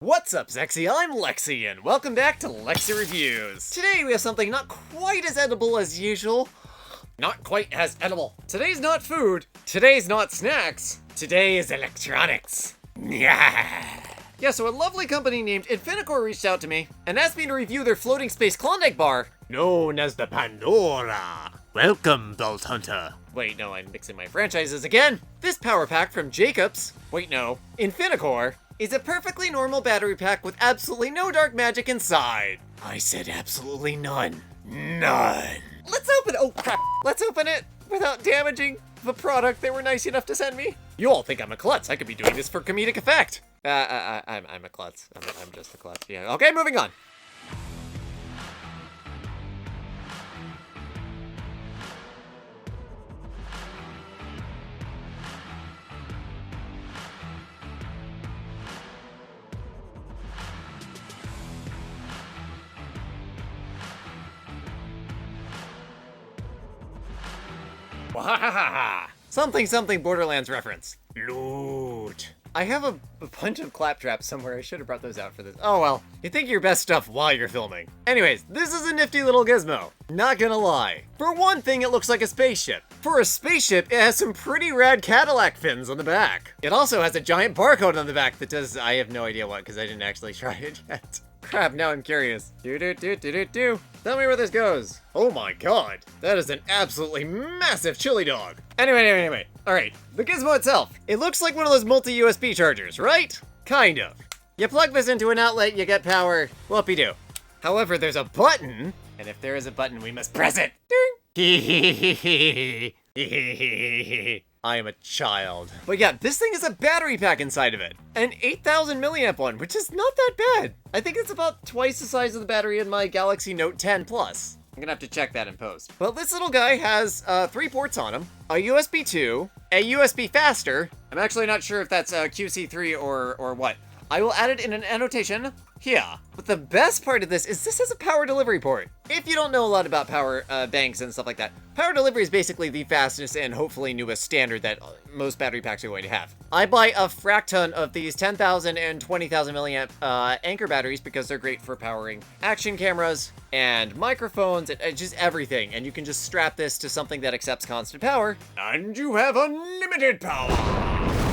What's up, Zexy? I'm Lexi, and welcome back to Lexi Reviews. Today we have something not quite as edible as usual. Not quite as edible. Today's not food. Today's not snacks. Today is electronics. Yeah, so a lovely company named Infinicore reached out to me and asked me to review their floating space Klondike bar, known as the Pandora. Welcome, Bolt Hunter. Wait, no, I'm mixing my franchises again. This power pack from Jacobs, wait, no, Infinicore, is a perfectly normal battery pack with absolutely no dark magic inside. I said absolutely none. None. Let's open it. Oh, crap. Let's open it without damaging the product they were nice enough to send me. You all think I'm a klutz. I could be doing this for comedic effect. I'm a klutz. I'm just a klutz. Yeah. Okay, moving on. Wahahaha! Something Borderlands reference. Loot. I have a bunch of claptraps somewhere. I should have brought those out for this. Oh well, you think your best stuff while you're filming. Anyways, this is a nifty little gizmo. Not gonna lie. For one thing, it looks like a spaceship. For a spaceship, it has some pretty rad Cadillac fins on the back. It also has a giant barcode on the back that does, I have no idea what, because I didn't actually try it yet. Crap, now I'm curious. Tell me where this goes. Oh my god, that is an absolutely massive chili dog. Anyway. Alright, the gizmo itself. It looks like one of those multi-USB chargers, right? Kind of. You plug this into an outlet, you get power, whoopee-doo. However, there's a button, and if there is a button, we must press it. Ding! I am a child. But yeah, this thing is a battery pack inside of it. An 8,000 milliamp one, which is not that bad. I think it's about twice the size of the battery in my Galaxy Note 10 Plus. I'm gonna have to check that in post. Well, this little guy has 3 ports on him, a USB 2, a USB faster. I'm actually not sure if that's QC3 or what. I will add it in an annotation here. But the best part of this is this has a power delivery port. If you don't know a lot about power banks and stuff like that, power delivery is basically the fastest and hopefully newest standard that most battery packs are going to have. I buy a frac ton of these 10,000 and 20,000 milliamp Anker batteries because they're great for powering action cameras and microphones and just everything. And you can just strap this to something that accepts constant power, and you have unlimited power.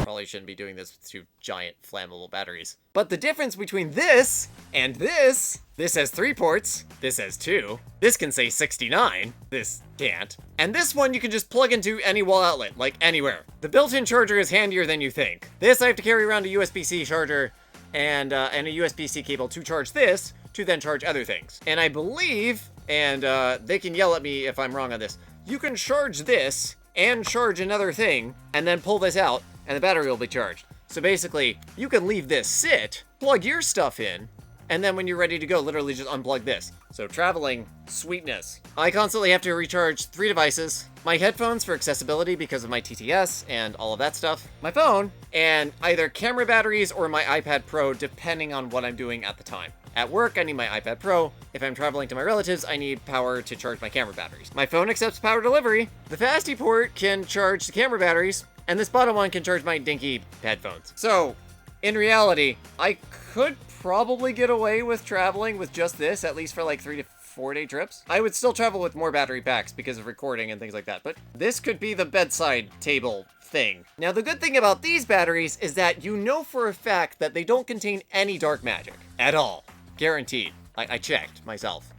Probably shouldn't be doing this with 2 giant flammable batteries. But the difference between this and this has 3 ports, this has 2, this can say 69, this can't, and this one you can just plug into any wall outlet, like anywhere. The built-in charger is handier than you think. This I have to carry around a USB-C charger and a USB-C cable to charge this, to then charge other things. And I believe, and they can yell at me if I'm wrong on this, you can charge this and charge another thing, and then pull this out, and the battery will be charged. So basically, you can leave this sit, plug your stuff in, and then when you're ready to go, literally just unplug this. So traveling, sweetness. I constantly have to recharge 3 devices. My headphones for accessibility because of my TTS and all of that stuff. My phone, and either camera batteries or my iPad Pro, depending on what I'm doing at the time. At work, I need my iPad Pro. If I'm traveling to my relatives, I need power to charge my camera batteries. My phone accepts power delivery. The Fasty port can charge the camera batteries, and this bottom one can charge my dinky headphones. So, in reality, I could probably get away with traveling with just this, at least for like 3 to 4 day trips. I would still travel with more battery packs because of recording and things like that, but this could be the bedside table thing. Now, the good thing about these batteries is that you know for a fact that they don't contain any dark magic at all. Guaranteed. I checked myself.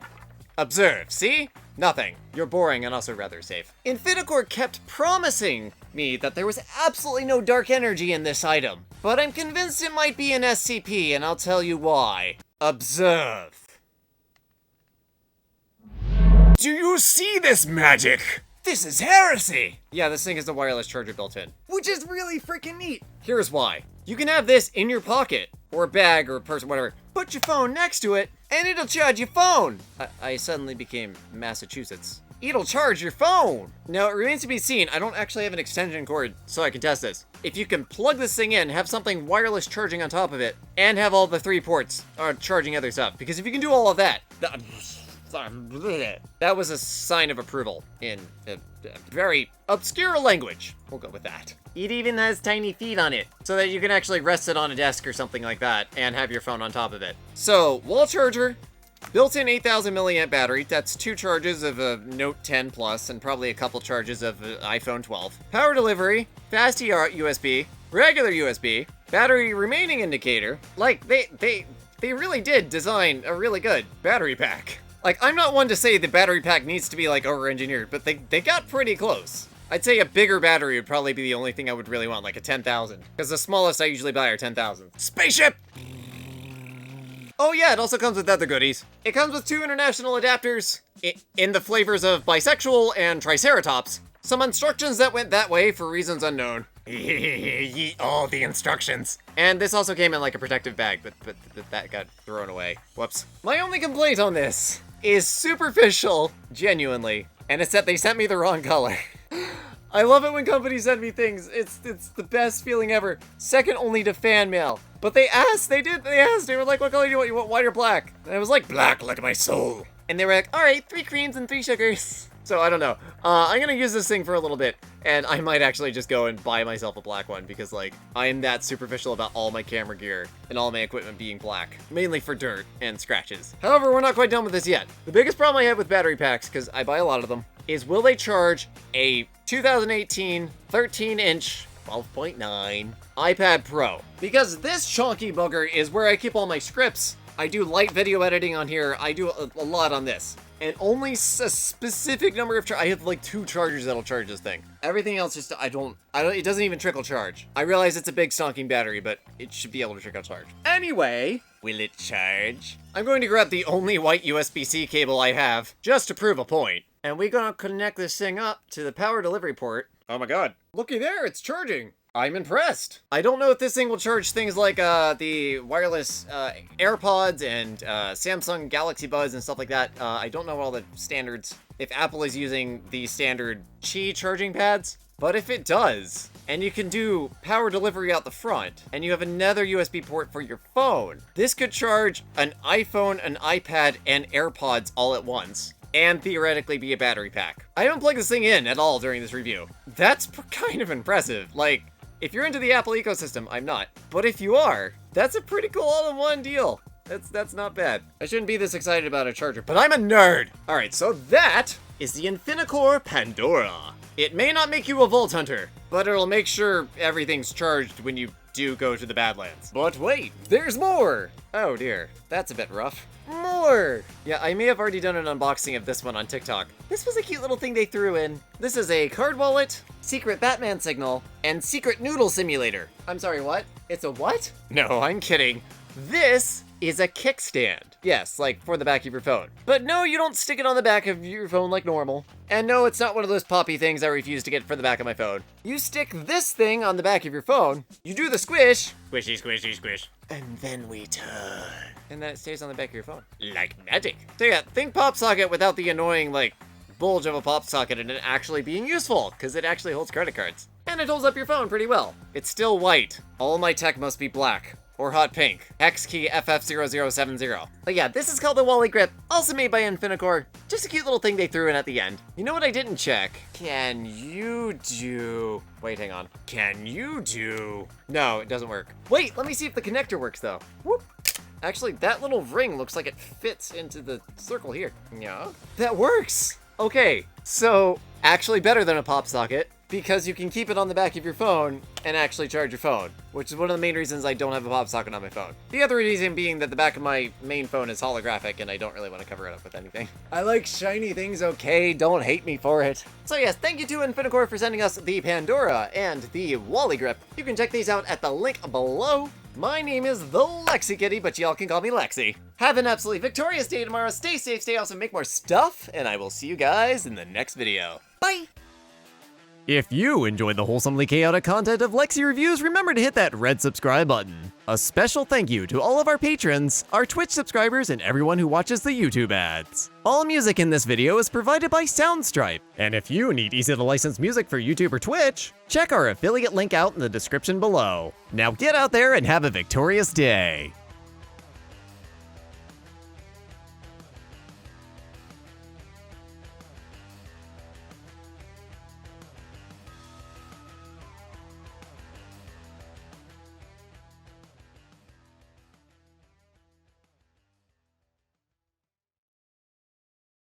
Observe, see? Nothing. You're boring and also rather safe. Infinicore kept promising me that there was absolutely no dark energy in this item, but I'm convinced it might be an SCP, and I'll tell you why. Observe. Do you see this magic? This is heresy! Yeah, this thing has a wireless charger built in, which is really freaking neat. Here's why. You can have this in your pocket, or bag, or purse, whatever. Put your phone next to it, and it'll charge your phone. I suddenly became Massachusetts. It'll charge your phone. Now, it remains to be seen. I don't actually have an extension cord, so I can test this. If you can plug this thing in, have something wireless charging on top of it, and have all the 3 ports charging other stuff. Because if you can do all of that, that was a sign of approval in a very obscure language. We'll go with that. It even has tiny feet on it, so that you can actually rest it on a desk or something like that, and have your phone on top of it. So, wall charger, built-in 8,000 milliamp battery, that's 2 charges of a Note 10 Plus, and probably a couple charges of an iPhone 12. Power delivery, fast USB, regular USB, battery remaining indicator. Like, they really did design a really good battery pack. Like, I'm not one to say the battery pack needs to be, like, over-engineered, but they got pretty close. I'd say a bigger battery would probably be the only thing I would really want, like a 10,000. Because the smallest I usually buy are 10,000. Spaceship! Oh yeah, it also comes with other goodies. It comes with 2 international adapters in the flavors of bisexual and triceratops. Some instructions that went that way for reasons unknown. Yeet all the instructions. And this also came in like a protective bag, but that got thrown away. Whoops. My only complaint on this is superficial, genuinely, and it's that they sent me the wrong color. I love it when companies send me things. It's the best feeling ever. Second only to fan mail. But they asked. They were like, what color do you want? You want white or black? And I was like, black like my soul. And they were like, all right, 3 creams and 3 sugars. So I don't know. I'm gonna use this thing for a little bit, and I might actually just go and buy myself a black one because, like, I am that superficial about all my camera gear and all my equipment being black, mainly for dirt and scratches. However, we're not quite done with this yet. The biggest problem I have with battery packs, because I buy a lot of them, is will they charge a 2018 13-inch 12.9 iPad Pro? Because this chunky bugger is where I keep all my scripts. I do light video editing on here. I do a lot on this. And only a specific number of I have like 2 chargers that'll charge this thing. Everything else just, it doesn't even trickle charge. I realize it's a big stonking battery, but it should be able to trickle charge. Anyway, will it charge? I'm going to grab the only white USB-C cable I have, just to prove a point. And we're gonna connect this thing up to the power delivery port. Oh my god. Looky there, it's charging. I'm impressed. I don't know if this thing will charge things like the wireless AirPods and Samsung Galaxy Buds and stuff like that. I don't know all the standards, if Apple is using the standard Qi charging pads. But if it does, and you can do power delivery out the front, and you have another USB port for your phone, this could charge an iPhone, an iPad, and AirPods all at once. And theoretically be a battery pack. I haven't plugged this thing in at all during this review. That's kind of impressive. Like, if you're into the Apple ecosystem, I'm not. But if you are, that's a pretty cool all-in-one deal. That's not bad. I shouldn't be this excited about a charger, but I'm a nerd. All right, so that is the Infinecore Pandora. It may not make you a Vault Hunter, but it'll make sure everything's charged when you do go to the Badlands. But wait, there's more. Oh dear, that's a bit rough. More! Yeah, I may have already done an unboxing of this one on TikTok. This was a cute little thing they threw in. This is a card wallet, secret Batman signal, and secret noodle simulator. I'm sorry, what? It's a what? No, I'm kidding. This is a kickstand. Yes, like for the back of your phone. But no, you don't stick it on the back of your phone like normal. And no, it's not one of those poppy things I refuse to get for the back of my phone. You stick this thing on the back of your phone, you do the squish, squishy, squishy, squish, and then we turn. And then it stays on the back of your phone. Like magic. So yeah, think pop socket without the annoying, like, bulge of a pop socket and it actually being useful, because it actually holds credit cards. And it holds up your phone pretty well. It's still white. All my tech must be black. Or hot pink. Hex key FF0070. But yeah, this is called the Wally Grip, also made by Infinecore. Just a cute little thing they threw in at the end. You know what I didn't check? Can you do... Wait, hang on. Can you do... No, it doesn't work. Wait, let me see if the connector works though. Whoop. Actually, that little ring looks like it fits into the circle here. Yeah. That works! Okay, so actually better than a pop socket, because you can keep it on the back of your phone and actually charge your phone, which is one of the main reasons I don't have a pop socket on my phone. The other reason being that the back of my main phone is holographic and I don't really want to cover it up with anything. I like shiny things, okay? Don't hate me for it. So yes, thank you to Infinecore for sending us the Pandora and the Wally Grip. You can check these out at the link below. My name is the Lexi Kitty, but y'all can call me Lexi. Have an absolutely victorious day tomorrow. Stay safe, stay awesome, make more stuff, and I will see you guys in the next video. Bye! If you enjoyed the wholesomely chaotic content of Lexi Reviews, remember to hit that red subscribe button. A special thank you to all of our patrons, our Twitch subscribers, and everyone who watches the YouTube ads. All music in this video is provided by Soundstripe. And if you need easy-to-license music for YouTube or Twitch, check our affiliate link out in the description below. Now get out there and have a victorious day.